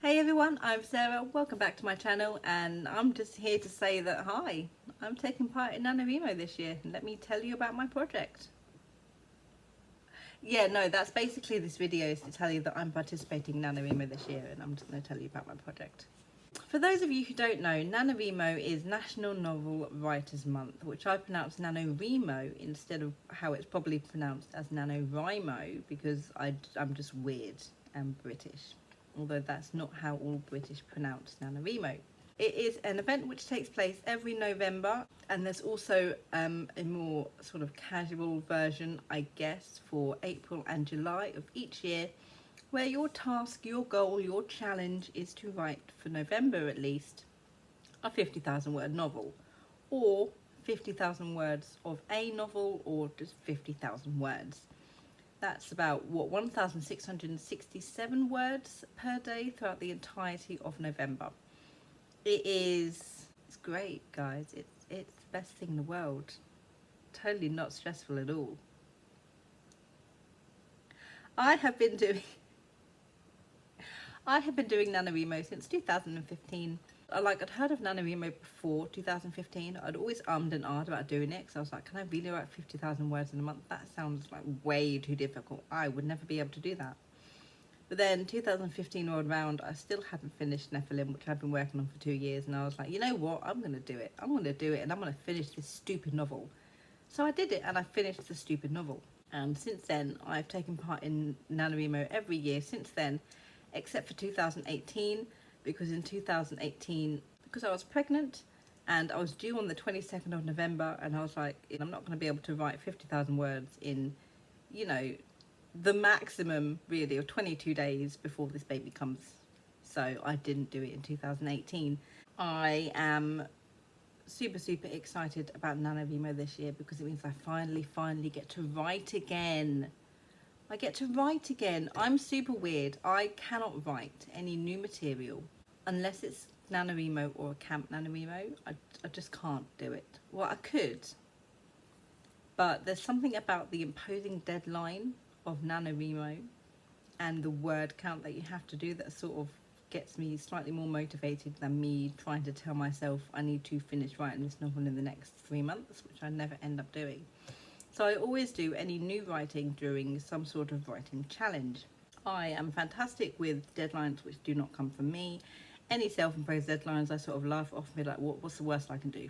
Hey everyone, I'm Sarah. Welcome back to my channel, and I'm just here to say that hi, I'm taking part in NaNoWriMo this year. Let me tell you about my project. Yeah, no, that's basically this video, is to tell you that I'm participating in NaNoWriMo this year, and I'm just going to tell you about my project. For those of you who don't know, NaNoWriMo is National Novel Writers Month, which I pronounce NaNoWriMo instead of how it's probably pronounced as NaNoWriMo, because I'm just weird and British. Although that's not how all British pronounce NaNoWriMo. It is an event which takes place every November, and there's also a more sort of casual version, I guess, for April and July of each year, where your task, your goal, your challenge is to write, for November at least, a 50,000 word novel, or 50,000 words of a novel, or just 50,000 words. That's about, 1,667 words per day throughout the entirety of November. It's great, guys. It's the best thing in the world. Totally not stressful at all. I have been doing NaNoWriMo since 2015. I'd heard of NaNoWriMo before 2015. I'd always ummed and ahed about doing it, because I was like, can I really write 50,000 words in a month? That sounds like way too difficult. I would never be able to do that. But then 2015 rolled around, I still hadn't finished Nephilim, which I'd been working on for 2 years, and I was like, you know what, I'm going to do it. I'm going to do it, and I'm going to finish this stupid novel. So I did it, and I finished the stupid novel. And since then, I've taken part in NaNoWriMo every year since then, except for 2018, because in 2018, because I was pregnant and I was due on the 22nd of November, and I was like, I'm not going to be able to write 50,000 words in, the maximum really of 22 days before this baby comes. So I didn't do it in 2018. I am super excited about NaNoWriMo this year, because it means I finally get to write again. I get to write again. I'm super weird. I cannot write any new material unless it's NaNoWriMo or a camp NaNoWriMo. I just can't do it. Well, I could, but there's something about the imposing deadline of NaNoWriMo and the word count that you have to do that sort of gets me slightly more motivated than me trying to tell myself I need to finish writing this novel in the next 3 months, which I never end up doing. So I always do any new writing during some sort of writing challenge. I am fantastic with deadlines which do not come from me. Any self-imposed deadlines, I sort of laugh off me like, what's the worst I can do?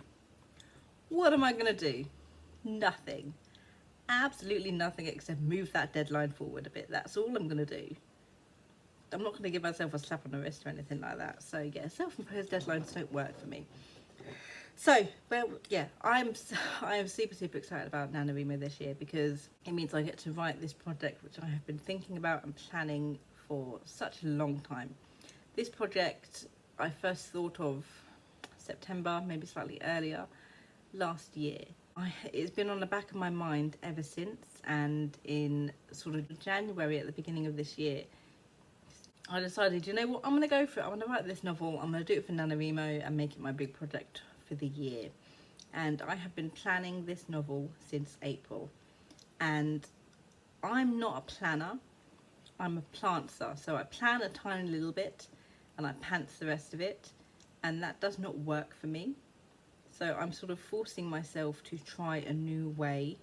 What am I going to do? Nothing. Absolutely nothing, except move that deadline forward a bit. That's all I'm going to do. I'm not going to give myself a slap on the wrist or anything like that. So yeah, self-imposed deadlines don't work for me. So, well, yeah, I am super excited about NaNoWriMo this year, because it means I get to write this project which I have been thinking about and planning for such a long time. This project I first thought of September, maybe slightly earlier, last year. It's been on the back of my mind ever since, and in sort of January at the beginning of this year, I decided, you know what, I'm going to go for it. I'm going to write this novel. I'm going to do it for NaNoWriMo and make it my big project for the year. And I have been planning this novel since April, and I'm not a planner, I'm a plantser. So I plan a tiny little bit and I pants the rest of it, and that does not work for me. So I'm sort of forcing myself to try a new way.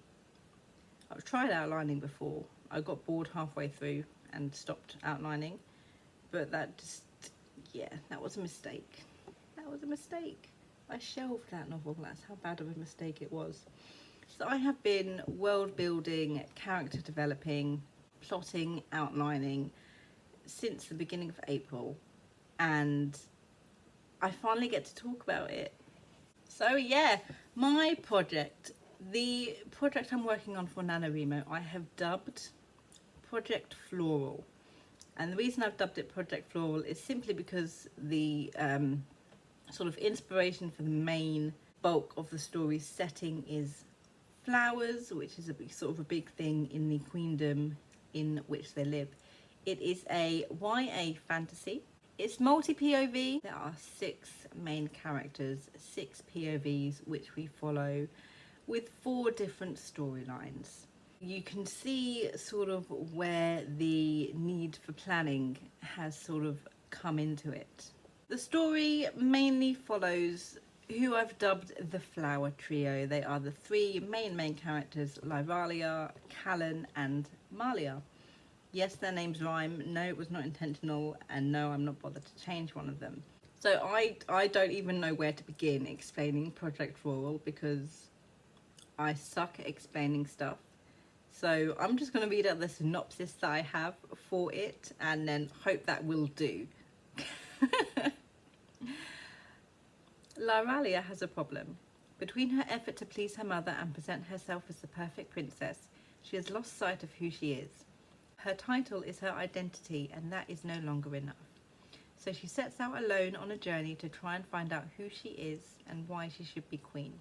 I've tried outlining before. I got bored halfway through and stopped outlining, but that was a mistake. I shelved that novel. That's how bad of a mistake it was. So I have been world building, character developing, plotting, outlining since the beginning of April, and I finally get to talk about it. So yeah, my project, the project I'm working on for NaNoWriMo, I have dubbed Project Floral. And the reason I've dubbed it Project Floral is simply because the sort of inspiration for the main bulk of the story's setting is flowers, which is a big thing in the queendom in which they live. It is a YA fantasy. It's multi-POV. There are 6 main characters, 6 POVs, which we follow with 4 different storylines. You can see sort of where the need for planning has sort of come into it. The story mainly follows who I've dubbed the Flower Trio. They are the three main characters, Lyralia, Callan and Malia. Yes, their names rhyme. No, it was not intentional, and no, I'm not bothered to change one of them. So I don't even know where to begin explaining Project Floral because I suck at explaining stuff. So I'm just going to read out the synopsis that I have for it and then hope that will do. Lyralia has a problem. Between her effort to please her mother and present herself as the perfect princess, she has lost sight of who she is. Her title is her identity, and that is no longer enough. So she sets out alone on a journey to try and find out who she is and why she should be queen.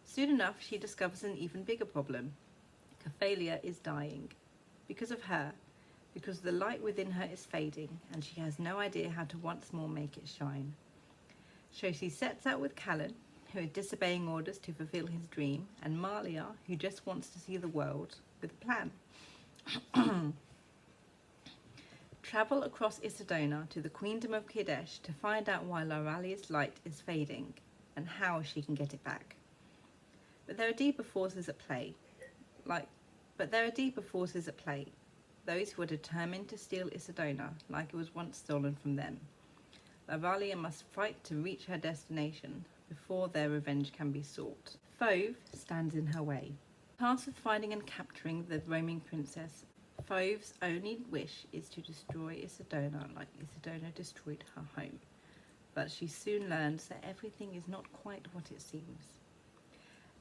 Soon enough, she discovers an even bigger problem. Cathalia is dying. Because of her, because the light within her is fading, and she has no idea how to once more make it shine. So she sets out with Callan, who is disobeying orders to fulfill his dream, and Malia, who just wants to see the world with a plan. Travel across Isidona to the Queendom of Kadesh to find out why Lyralia's light is fading and how she can get it back. But there are deeper forces at play. Those who are determined to steal Isidona like it was once stolen from them. Lyralia must fight to reach her destination before their revenge can be sought. Fauve stands in her way. Tasked with finding and capturing the roaming princess, Fauve's only wish is to destroy Isidona like Isidona destroyed her home. But she soon learns that everything is not quite what it seems.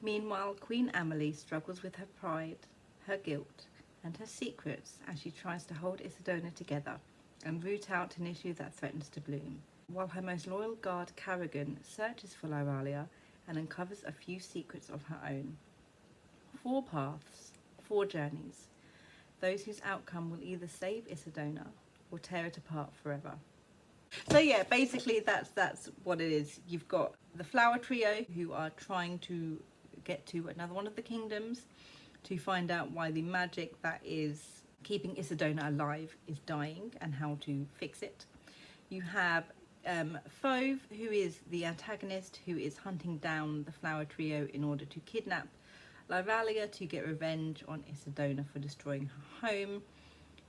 Meanwhile, Queen Amelie struggles with her pride, her guilt, and her secrets as she tries to hold Isidona together and root out an issue that threatens to bloom, while her most loyal guard, Carrigan, searches for Lyralia and uncovers a few secrets of her own. 4 paths, 4 journeys, those whose outcome will either save Isidona or tear it apart forever. So yeah, basically that's what it is. You've got the Flower Trio who are trying to get to another one of the kingdoms to find out why the magic that is keeping Isidona alive is dying and how to fix it. You have Fauve, who is the antagonist, who is hunting down the Flower Trio in order to kidnap Lyralia to get revenge on Isidona for destroying her home.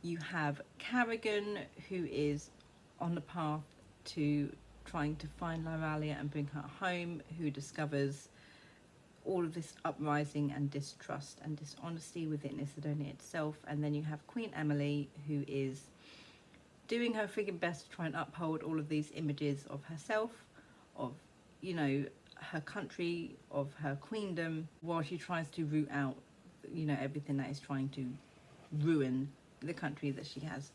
You have Carrigan, who is on the path to trying to find Lyralia and bring her home, who discovers all of this uprising and distrust and dishonesty within Isidona itself. And then you have Queen Amelie, who is doing her friggin' best to try and uphold all of these images of herself, of, you know, her country, of her queendom, while she tries to root out, you know, everything that is trying to ruin the country that she has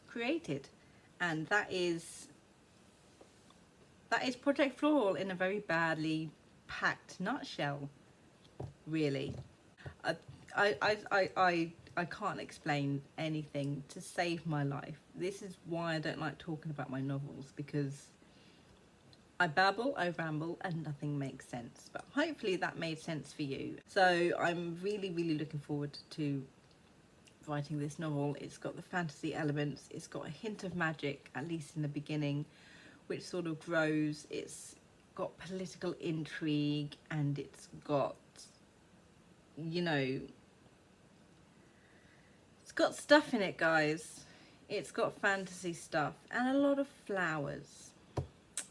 created. And that is Project Floral in a very badly packed nutshell, really. I can't explain anything to save my life. This is why I don't like talking about my novels, because I babble, I ramble, and nothing makes sense. But hopefully that made sense for you. So I'm really looking forward to writing this novel. It's got the fantasy elements, it's got a hint of magic, at least in the beginning, which sort of grows. It's got political intrigue, and it's got, you know, it's got stuff in it, guys. It's got fantasy stuff and a lot of flowers.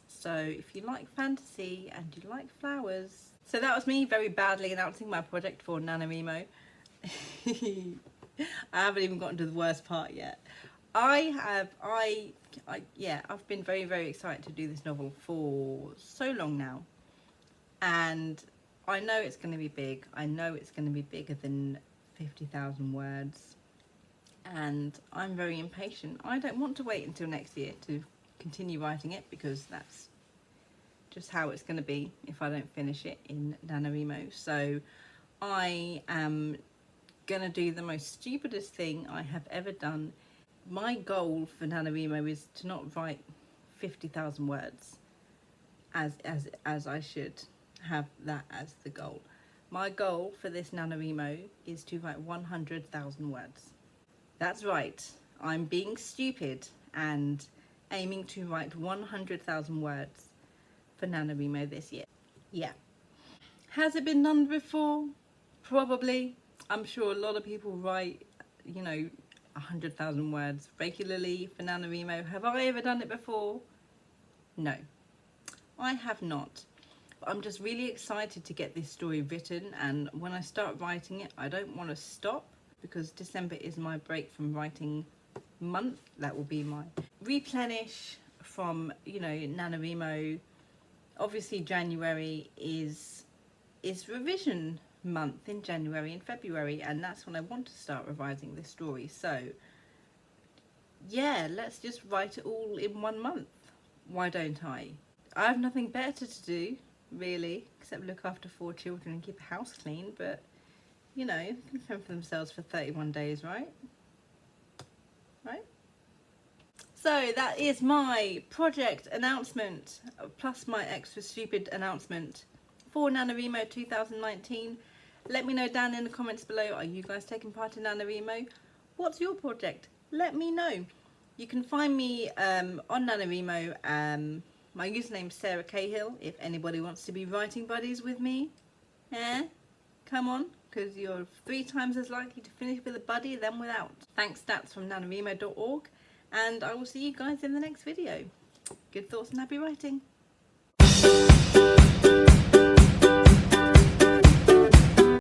So if you like fantasy and you like flowers. So that was me very badly announcing my project for NaNoWriMo. I haven't even gotten to the worst part yet. I've been very excited to do this novel for so long now, and I know it's going to be big. I know it's going to be bigger than 50,000 words, and I'm very impatient. I don't want to wait until next year to continue writing it, because that's just how it's going to be if I don't finish it in NaNoWriMo. So I am going to do the most stupidest thing I have ever done. My goal for NaNoWriMo is to not write 50,000 words as I should have that as the goal. My goal for this NaNoWriMo is to write 100,000 words. That's right, I'm being stupid and aiming to write 100,000 words for NaNoWriMo this year. Yeah. Has it been done before? Probably. I'm sure a lot of people write, you know, 100,000 words regularly for NaNoWriMo. Have I ever done it before? No, I have not. But I'm just really excited to get this story written, and when I start writing it, I don't want to stop, because December is my break from writing month. That will be my replenish from, you know, NaNoWriMo. Obviously January is revision month in January and February, and that's when I want to start revising this story. So yeah, let's just write it all in 1 month. Why don't I? I have nothing better to do, really, except look after 4 children and keep a house clean, but you know, they can fend for themselves for 31 days, right? Right? So that is my project announcement, plus my extra stupid announcement for NaNoWriMo 2019. Let me know down in the comments below, are you guys taking part in NaNoWriMo? What's your project? Let me know. You can find me on NaNoWriMo. My username is Sarah Cahill, if anybody wants to be writing buddies with me. Come on, because you're 3 times as likely to finish with a buddy than without. Thanks, stats from NaNoWriMo.org, and I will see you guys in the next video. Good thoughts and happy writing.